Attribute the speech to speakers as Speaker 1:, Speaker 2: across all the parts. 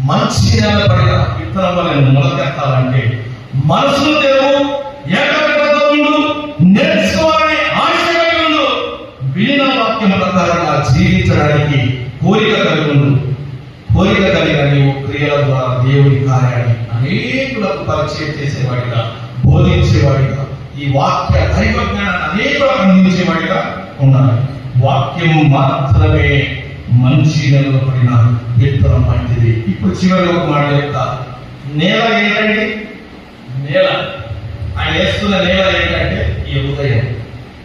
Speaker 1: మంచి నేల పడిన విత్తనం వల్ల మొలకెత్తాలంటే మనసును తెరువు, ఏకాగ్రతతో ఉండు, నేర్చుకోవాలని ఆశ కలిగి ఉండు, విన్న వాక్యం ప్రకారంగా జీవించడానికి కోరిక కలిగి ఉండు. కోరిక కలిగిన నీవు క్రియల ద్వారా దేవుని కార్యాన్ని అనేకులకు పరిచయం చేసేవాడిగా, బోధించేవాడిగా, ఈ వాక్య దైవ జ్ఞానాన్ని అనేకులకు అందించేవాడిగా ఉండాలి. వాక్యం మాత్రమే మంచి నేలలో పడిన విత్తనం వంటిది. ఇప్పుడు చివరి ఒక మాట చెప్తా. నేల ఏంటంటే, నేల ఆయన వేస్తున్న నేల ఏంటంటే ఈ హృదయం.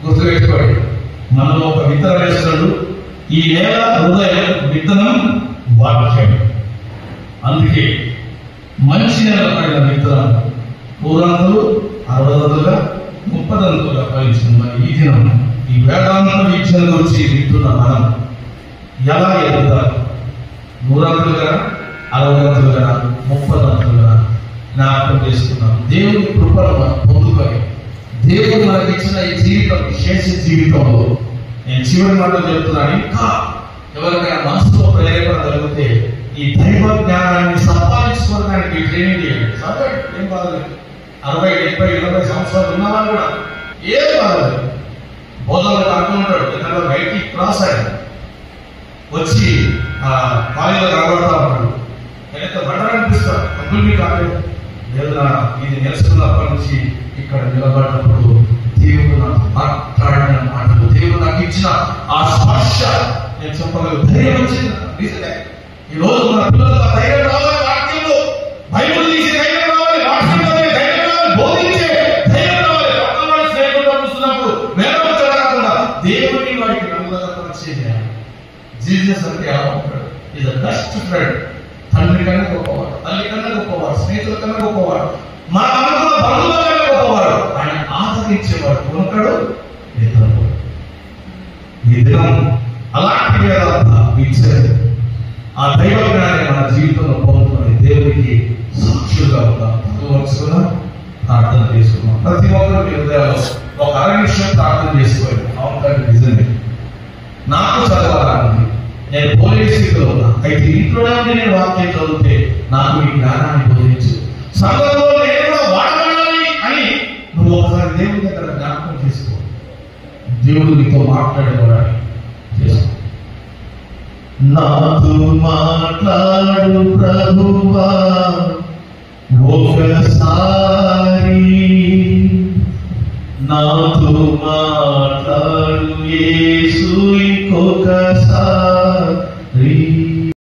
Speaker 1: గుర్తుపెట్టుకోండి, మనలో ఒక విత్తనం వేస్తున్నాడు. ఈ నేల హృదయం, విత్తనం వాక్యం. అందుకే మంచి నేల పడిన విత్తనం 100 60 30 ఫలించింది. మరి ఈ దినం ఈ వేదాంత వీక్షణ గురించి వింటున్న మనం ఎలా ఎదుగుతారు? 100 60 30 జ్ఞాపకం చేసుకున్నాం. దేవుని కృపను మనం పొందుకొని దేవుడు మనకి ఇచ్చిన ఈ జీవితం, విశేష జీవితంలో నేను చివరి మాటలు చెప్తున్నాను. ఇంకా ఎవరికైనా మనసులో ప్రేరేపణ కలిగితే ఈ దైవ జ్ఞానాన్ని సంపాదించుకోవడానికి ట్రైనింగ్ చేయండి. చదవండి, ఏం బాధలేదు. 60 70 80 సంవత్సరాలు ఉన్నవాళ్ళు కూడా ఏం బాధలేదు. బోధనలు అనుకుంటాడు, ఎందుకంటే బయటికి క్రాస్ అయ్యాడు, వచ్చి ఆ కాలేజీలో కనబడతా ఉన్నాడు. ఎంత బట్టర్ అనిపిస్తాడు, కంప్లీట్ కాలేదు. లేదు, ఇది నేర్చుకున్నప్పటి నుంచి ఇక్కడ నిలబడినప్పుడు దేవుడు నాకు మాట్లాడిన మాటలు, దేవుడు నాకు ఇచ్చిన ఆ స్పర్శ నేను చెప్పగలను. ధైర్యం వచ్చింది. ఈ రోజు మన పిల్లలకు ధైర్యం రావాలి. వాక్యంలో బైబిల్ తీసి ధైర్యం రావాలి, వాక్యంలో ధైర్యం రావాలి, బోధించే ధైర్యం రావాలి. పక్కవాడి స్నేహితులు చూస్తున్నప్పుడు వేరే చదవకుండా దేవుని వాడికి నమ్మకంగా పరిచయం. జీసస్ అంటే ఎలా ఉంటాడు? Is the best friend. తండ్రి కన్నా గొప్పవాడు, తల్లి కన్నా గొప్పవాడు, స్నేహితుల కన్నా గొప్పవాడు, మన అనుకున్న బంధువుల కన్నా గొప్పవాడు. ఆయన ఆదరించేవాడు, కొనకడు ఇతరులు. ఈ దినం అలాంటి వేదాంత వీక్షణ, ఆ దైవ జ్ఞానాన్ని మన జీవితంలో పొందుకొని దేవుడికి సాక్షులుగా ఉందాం. ప్రార్థన చేసుకున్నాం. ప్రతి ఒక్కరు మీ హృదయాల్లో ఒక 6 నిమిషం ప్రార్థన చేసుకోండి. అవుతాడు, నిజమే నాకు చదవాలని నేను పోలీస్ స్థితిలో ఉన్నా, అయితే ఇంట్లోనే ఉండి నేను వాక్యం చదివితే నాకు ఈ జ్ఞానాన్ని బోధించు, సంఘంలో నేను కూడా వాడబడాలి అని నువ్వు ఒకసారి దేవుడి దగ్గర జ్ఞాపకం చేసుకో. దేవుడు నీతో మాట్లాడేవాడని చేసుకో. నాతో మాట్లాడు ప్రభువా ఒకసారి, నాతో మాట్లాడు యేసు ఇంకొకసారి.